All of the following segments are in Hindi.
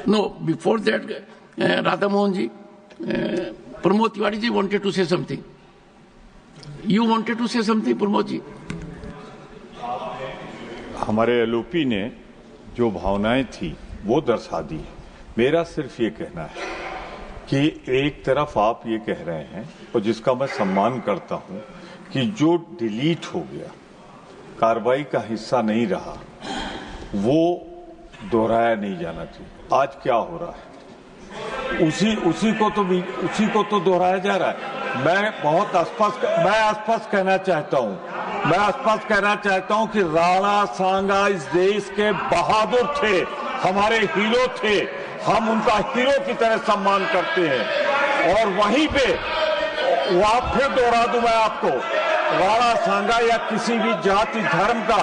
No, before that, Radha Mohan ji, Pramod Tiwari ji wanted to say something. You wanted to say something, Pramod ji? हमारे एलओपी ने जो भावनाएं थी वो दर्शा दी। मेरा सिर्फ ये कहना है कि एक तरफ आप ये कह रहे हैं और जिसका मैं सम्मान करता हूं कि जो डिलीट हो गया, कार्रवाई का हिस्सा नहीं रहा, वो दोहराया नहीं जाना चाहिए। आज क्या हो रहा है उसी को तो दोहराया जा रहा है। मैं स्पष्ट कहना चाहता हूं कि राणा सांगा इस देश के बहादुर थे, हमारे हीरो थे, हम उनका हीरो की तरह सम्मान करते हैं। और वहीं पे आप फिर दोहरा दूं मैं आपको, राणा सांगा या किसी भी जाति धर्म का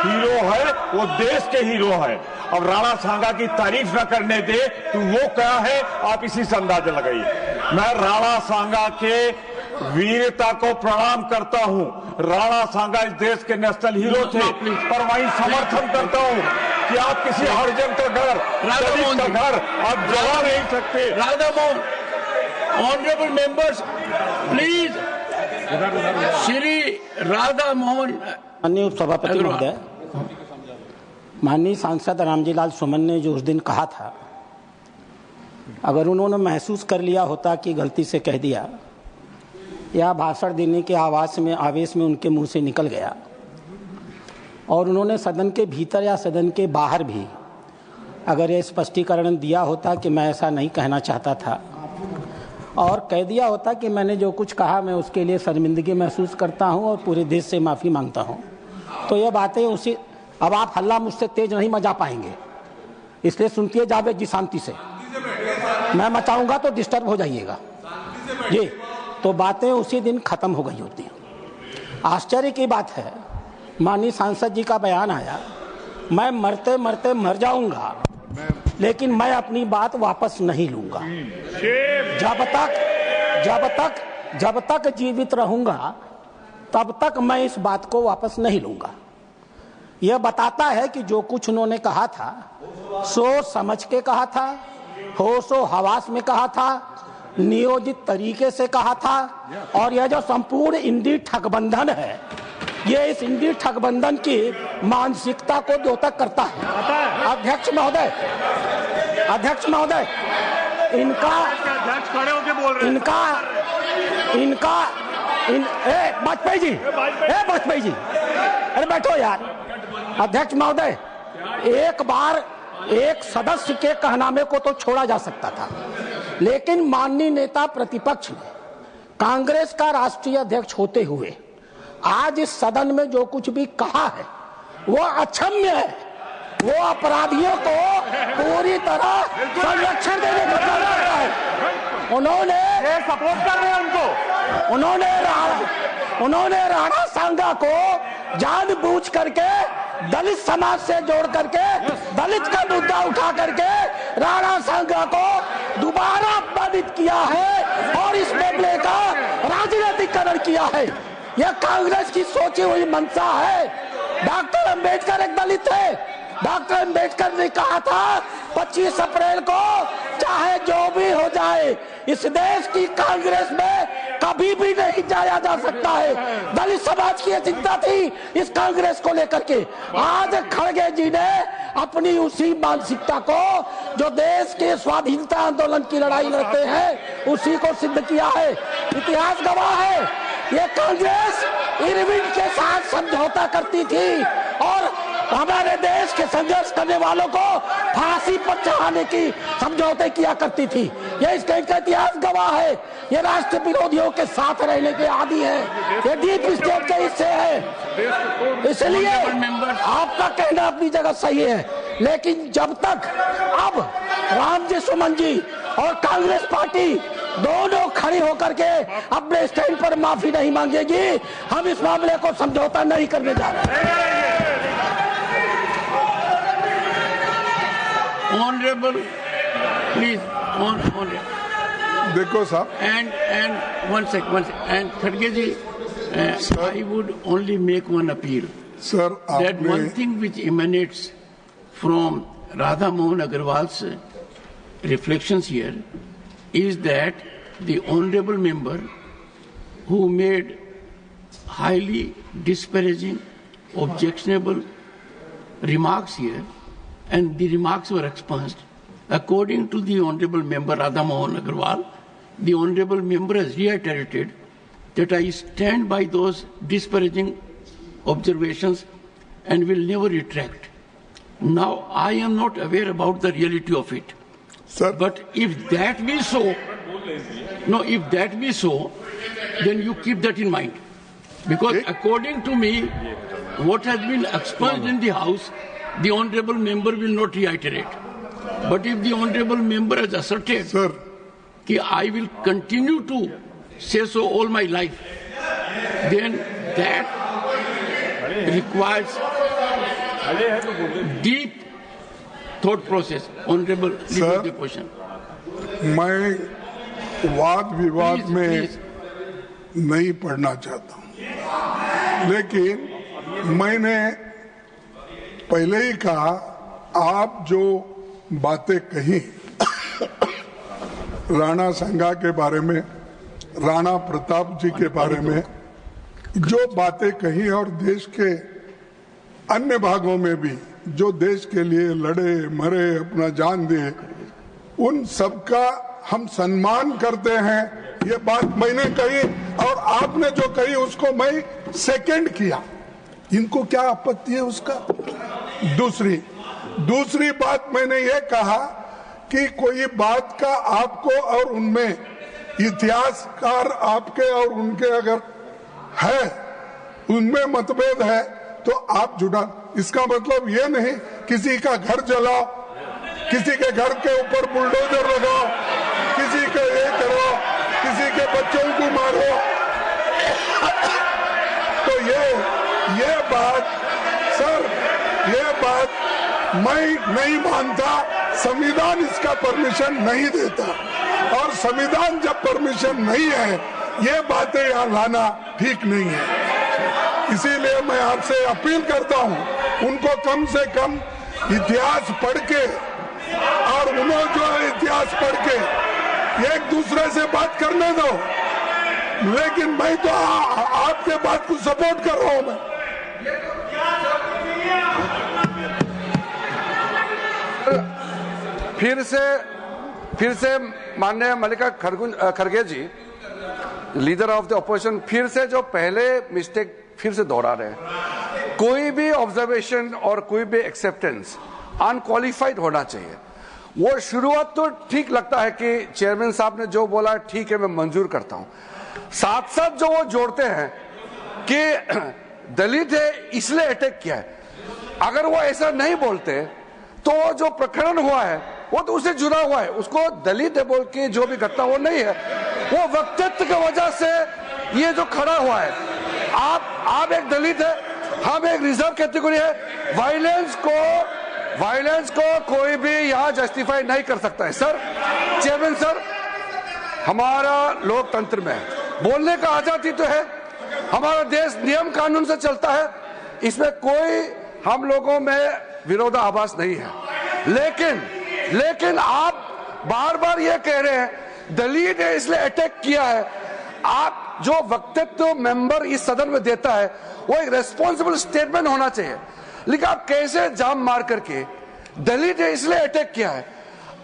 हीरो है, वो देश के हीरो है। अब राणा सांगा की तारीफ न करने दे तो वो क्या है, आप इसी से अंदाजा लगाइए। मैं राणा सांगा के वीरता को प्रणाम करता हूं। राणा सांगा इस देश के नेशनल हीरो थे, पर वहीं समर्थन करता हूं कि आप किसी हरिजन का घर, दलित का घर आप जला नहीं सकते। Radha Mohan, honourable members, please, Shri Radha Mohan. माननीय सभापति महोदय, माननीय सांसद रामजीलाल सुमन ने जो उस दिन कहा था, अगर उन्होंने महसूस कर लिया होता कि गलती से कह दिया या भाषण देने के आवेश में उनके मुंह से निकल गया, और उन्होंने सदन के भीतर या सदन के बाहर भी अगर ये स्पष्टीकरण दिया होता कि मैं ऐसा नहीं कहना चाहता था, और कह दिया होता कि मैंने जो कुछ कहा मैं उसके लिए शर्मिंदगी महसूस करता हूं और पूरे देश से माफ़ी मांगता हूं, तो ये बातें उसी। अब आप हल्ला मुझसे तेज नहीं मचा पाएंगे, इसलिए सुनती जावेद जी शांति से। मैं मचाऊंगा तो डिस्टर्ब हो जाइएगा जी। तो बातें उसी दिन खत्म हो गई होती हैं। आश्चर्य की बात है, माननीय सांसद जी का बयान आया, मैं मरते मरते मर जाऊंगा लेकिन मैं अपनी बात वापस नहीं लूंगा। जब तक जीवित रहूंगा तब तक मैं इस बात को वापस नहीं लूंगा। यह बताता है कि जो कुछ उन्होंने कहा था सोच समझ के कहा था, होशो हवास में कहा था, नियोजित तरीके से कहा था, और यह जो संपूर्ण इंडी ठगबंधन है, ये इस इंडी ठगबंधन की मानसिकता को द्योतक करता है। अध्यक्ष महोदय, वाजपेयी जी, अरे बैठो यार। अध्यक्ष महोदय, एक बार एक सदस्य के कहनामे को तो छोड़ा जा सकता था, लेकिन माननीय नेता प्रतिपक्ष ने कांग्रेस का राष्ट्रीय अध्यक्ष होते हुए आज इस सदन में जो कुछ भी कहा है वो अक्षम्य है। वो अपराधियों को पूरी तरह संरक्षण देने का कर रहा है। उन्होंने सपोर्ट कर रहे हैं उन्होंने राणा सांगा को जानबूझ करके दलित समाज से जोड़ करके दलित का मुद्दा उठा करके राणा सांगा को दोबारा अपमानित किया है और इस मामले का राजनीतिकरण किया है। यह कांग्रेस की सोची हुई मंशा है। डॉक्टर अंबेडकर एक दलित थे। डॉक्टर अंबेडकर ने कहा था 25 अप्रैल को चाहे जो भी हो जाए इस देश की कांग्रेस में कभी भी नहीं जाया जा सकता है। दलित समाज की चिंता थी इस कांग्रेस को लेकर के। आज खड़गे जी ने अपनी उसी मानसिकता को जो देश के स्वाधीनता आंदोलन की लड़ाई लड़ते हैं उसी को सिद्ध किया है। इतिहास गवाह है, ये कांग्रेस इरविन के साथ समझौता करती थी और हमारे देश के संघर्ष करने वालों को फांसी पर चढ़ाने की समझौते किया करती थी। यह इसका इतिहास गवाह है। ये राष्ट्र विरोधियों के साथ रहने के आदी है, ये डीप स्टेट के हिस्से है। इसलिए आपका कहना अपनी जगह सही है, लेकिन जब तक अब रामजी सुमन जी और कांग्रेस पार्टी दोनों खड़ी होकर के अपने स्टैंड पर माफी नहीं मांगेगी, हम इस मामले को समझौता नहीं करने जा रहे हैं। Honorable, please, देखो साहब, and one sec, and Khadge ji, I would only make one appeal. Sir, that one thing which emanates from Radha Mohan Agarwal's reflections here is that the honorable member who made highly disparaging, objectionable remarks here, and the remarks were expunged. According to the honorable member Radha Mohan Agarwal, the honorable member has reiterated that I stand by those disparaging observations and will never retract. Now, I am not aware about the reality of it. Sir, But if that be so, if that be so, then you keep that in mind. Because according to me, what has been expunged in the House, the honorable member will not reiterate. But if the honorable member has asserted sir, that I will continue to say so all my life, then that requires deep thought process. Honorable leader of the opposition. मैं वाद विवाद Please, में please. नहीं पढ़ना चाहता हूं, लेकिन मैंने पहले ही कहा, आप जो बातें कही राणा संगा के बारे में, राणा प्रताप जी के बारे में, जो बातें कही और देश के अन्य भागों में भी जो देश के लिए लड़े मरे अपना जान दिए, उन सबका हम सम्मान करते हैं। ये बात मैंने कही और आपने जो कही उसको मैं सेकंड किया। इनको क्या आपत्ति है उसका? दूसरी बात मैंने ये कहा कि कोई बात का आपको और उनमें इतिहासकार आपके और उनके अगर है, उनमें मतभेद है तो आप जुड़ा। इसका मतलब ये नहीं किसी का घर जलाओ, किसी के घर के ऊपर बुलडोजर लगाओ, किसी के ये करो, किसी के बच्चों को मारो। तो ये बात सर, ये बात मैं नहीं मानता। संविधान इसका परमिशन नहीं देता, और संविधान जब परमिशन नहीं है, ये बातें यहाँ लाना ठीक नहीं है। इसीलिए मैं आपसे अपील करता हूँ, उनको कम से कम इतिहास पढ़ के, और उन्होंने जो है इतिहास पढ़ के एक दूसरे से बात करने दो। लेकिन मैं तो आपके बात को सपोर्ट कर रहा हूँ। मैं फिर से माननीय मल्लिका खड़गे जी, लीडर ऑफ द ऑपोजिशन, फिर से जो पहले मिस्टेक फिर से दोहरा रहे हैं। कोई भी ऑब्जर्वेशन और कोई भी एक्सेप्टेंस अनक्वालिफाइड होना चाहिए। वो शुरुआत तो ठीक लगता है कि चेयरमैन साहब ने जो बोला ठीक है, मैं मंजूर करता हूं। साथ साथ जो वो जोड़ते हैं कि दलित है इसलिए अटैक किया है, अगर वो ऐसा नहीं बोलते तो जो प्रकरण हुआ है वो तो उससे जुड़ा हुआ है। उसको दलित है बोल के जो भी घटना वो नहीं है, वो वक्तव्य की वजह से ये जो खड़ा हुआ है। आप एक दलित है, हम एक रिजर्व कैटेगरी है। वायलेंस को कोई भी यहाँ जस्टिफाई नहीं कर सकता है। सर, चेयरमैन सर, हमारा लोकतंत्र में बोलने का आजादी तो है, हमारा देश नियम कानून से चलता है, इसमें कोई हम लोगों में विरोधाभास नहीं है। लेकिन आप बार बार ये कह रहे हैं दलित है इसलिए अटैक किया है। आप जो वक्तव्य मेंबर इस सदन में देता है वो एक रेस्पॉन्सिबल स्टेटमेंट होना चाहिए। लेकिन आप कैसे जाम मार करके दलित है इसलिए अटैक किया है,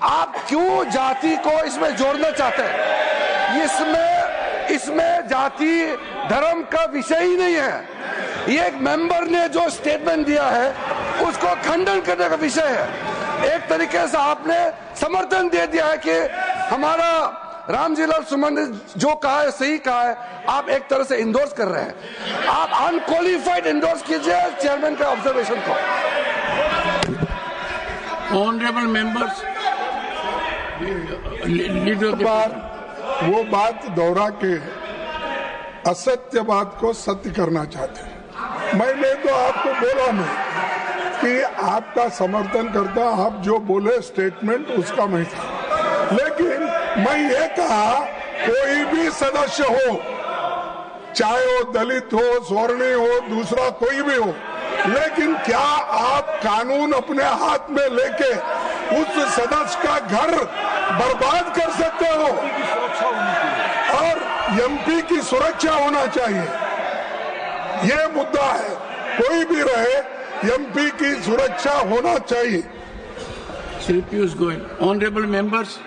आप क्यों जाति को इसमें जोड़ना चाहते हैं? इसमें जाति धर्म का विषय ही नहीं है। ये एक मेंबर ने जो स्टेटमेंट दिया है उसको खंडन करने का विषय है। एक तरीके से आपने समर्थन दे दिया है कि हमारा रामजीलाल सुमन ने जो कहा है सही कहा है, आप एक तरह से इंडोर्स कर रहे हैं। आप अनक्वालिफाइड इंडोर्स कीजिए चेयरमैन के ऑब्जर्वेशन को। ऑनरेबल मेंबर्स, वो बात दोहरा के असत्य बात को सत्य करना चाहते हैं। मैंने तो आपको बोला नहीं कि आपका समर्थन करता, आप जो बोले स्टेटमेंट उसका मैं था। लेकिन मैं ये कहा कोई भी सदस्य हो, चाहे वो दलित हो, स्वर्णीय हो, दूसरा कोई भी हो, लेकिन क्या आप कानून अपने हाथ में लेके उस सदस्य का घर बर्बाद कर सकते हो, और एमपी की सुरक्षा होना चाहिए। ये मुद्दा है, कोई भी रहे एमपी की सुरक्षा होना चाहिए। Shri Piyush Goyal, honorable members,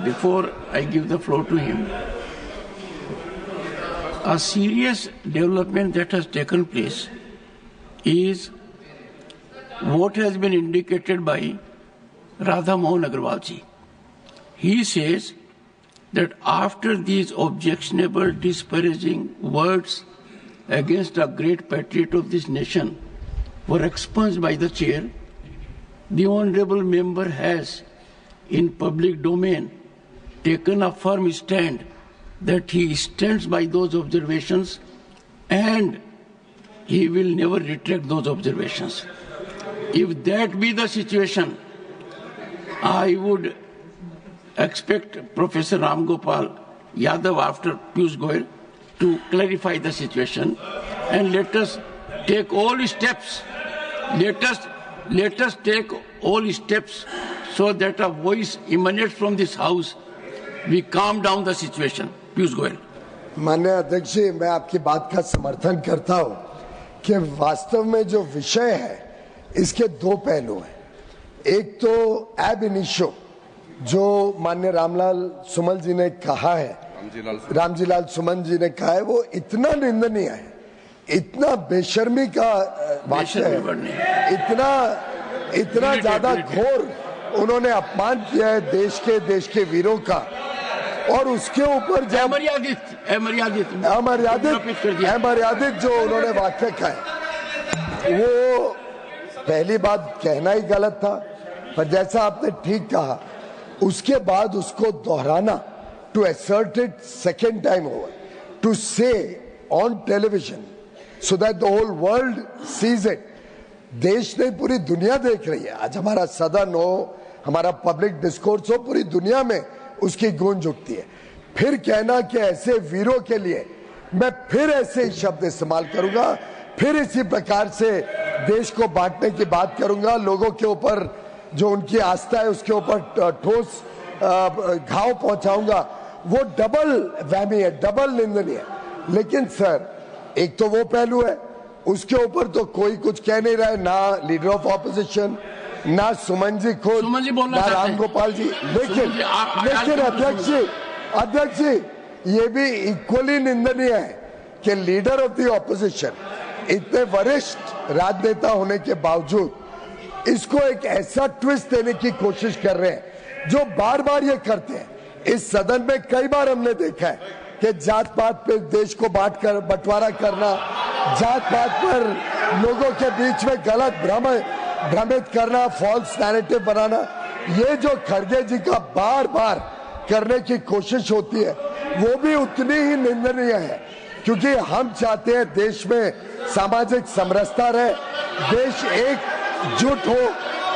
before I give the floor to him, a serious development that has taken place is what has been indicated by Radha Mohan Agarwal ji. He says that after these objectionable, disparaging words against a great patriot of this nation were expunged by the chair, the honorable member has, in public domain, taken a firm stand that he stands by those observations and he will never retract those observations. If that be the situation, I would expect Professor Ram Gopal Yadav after Piyush Goyal to clarify the situation, and let us take all steps. Let us take all steps so that a voice emanates from this house. We calm down the situation. Piyush Goyal. माननीय अध्यक्ष जी, मैं आपकी बात का समर्थन करता हूं कि वास्तव में जो विषय है इसके दो पहलू हैं। एक तो एब इनिशियो जो माननीय रामलाल सुमन जी ने कहा है, रामजीलाल सुमन जी ने कहा है, वो इतना निंदनीय है, इतना बेशर्मी का वाक्य है, इतना ज्यादा घोर उन्होंने अपमान किया है देश के वीरों का। और उसके ऊपर जब अमर्यादित जो उन्होंने वाक्य कहा है, वो पहली बात कहना ही गलत था, पर जैसा आपने ठीक कहा उसके बाद उसको दोहराना, to assert it second time over, to say on television so that the whole world sees it, देश नहीं पूरी दुनिया देख रही है। आज हमारा सदन हो, हमारा पब्लिक डिस्कोर्स हो, पूरी दुनिया में उसकी गूंज उठती है। फिर कहना कि ऐसे वीरों के लिए मैं फिर ऐसे शब्द इस्तेमाल करूंगा, फिर इसी प्रकार से देश को बांटने की बात करूंगा, लोगों के ऊपर जो उनकी आस्था है उसके ऊपर ठोस घाव पहुंचाऊंगा, वो डबल वहमी है, डबल निंदनीय है। लेकिन सर, एक तो वो पहलू है, उसके ऊपर तो कोई कुछ कह नहीं रहा है, ना लीडर ऑफ ऑपोजिशन, ना सुमन जी खुद, ना राम गोपाल जी। लेकिन अध्यक्ष जी, ये भी इक्वली निंदनीय है कि लीडर ऑफ द ऑपोजिशन, इतने वरिष्ठ राजनेता होने के बावजूद इसको एक ऐसा ट्विस्ट देने की कोशिश कर रहे हैं जो बार बार ये करते हैं। इस सदन में कई बार हमने देखा है कि जात पात पे देश को बंटवारा करना, जात पात पर लोगों के बीच में गलत भ्रमित करना, फॉल्स नैरेटिव बनाना, ये जो खड़गे जी का बार बार करने की कोशिश होती है वो भी उतनी ही निंदनीय है, क्योंकि हम चाहते हैं देश में सामाजिक समरसता रहे, देश एकजुट हो।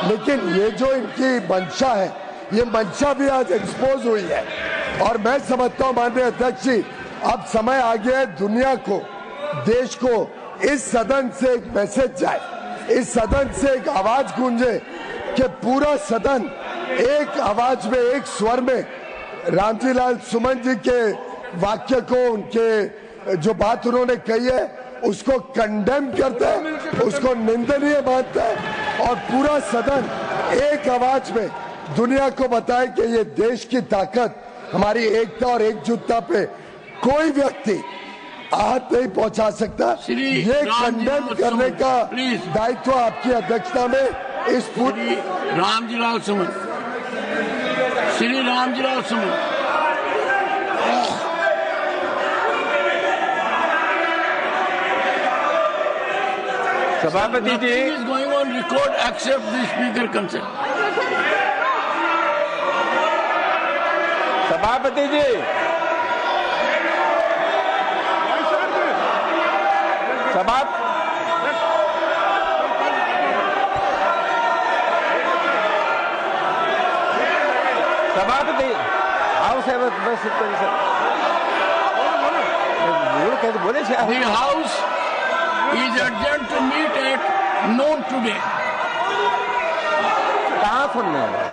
लेकिन ये जो इनकी मंशा है, ये मंशा भी आज एक्सपोज हुई है। और मैं समझता हूं माननीय अध्यक्ष जी, अब समय आ गया है दुनिया को, देश को इस सदन से एक मैसेज जाए, इस सदन से एक आवाज गूंजे कि पूरा सदन एक आवाज में, एक स्वर में रामजीलाल सुमन जी के वाक्य को, उनके जो बात उन्होंने कही है उसको कंडेम करता है, उसको निंदनीय मानता है, और पूरा सदन एक आवाज में दुनिया को बताए कि ये देश की ताकत, हमारी एकता और एकजुटता पे कोई व्यक्ति आहत नहीं पहुंचा सकता। ये कंडेम करने का दायित्व आपकी अध्यक्षता में इस पूरी रामजीलाल सुमन, श्री रामजीलाल सुमन। सभापति जी is going on record except the speaker consent. सभापति जी, सभापति हाउस है, बस बोले The house is adjourned to meet at noon today. कहाँ सुन रहे हैं?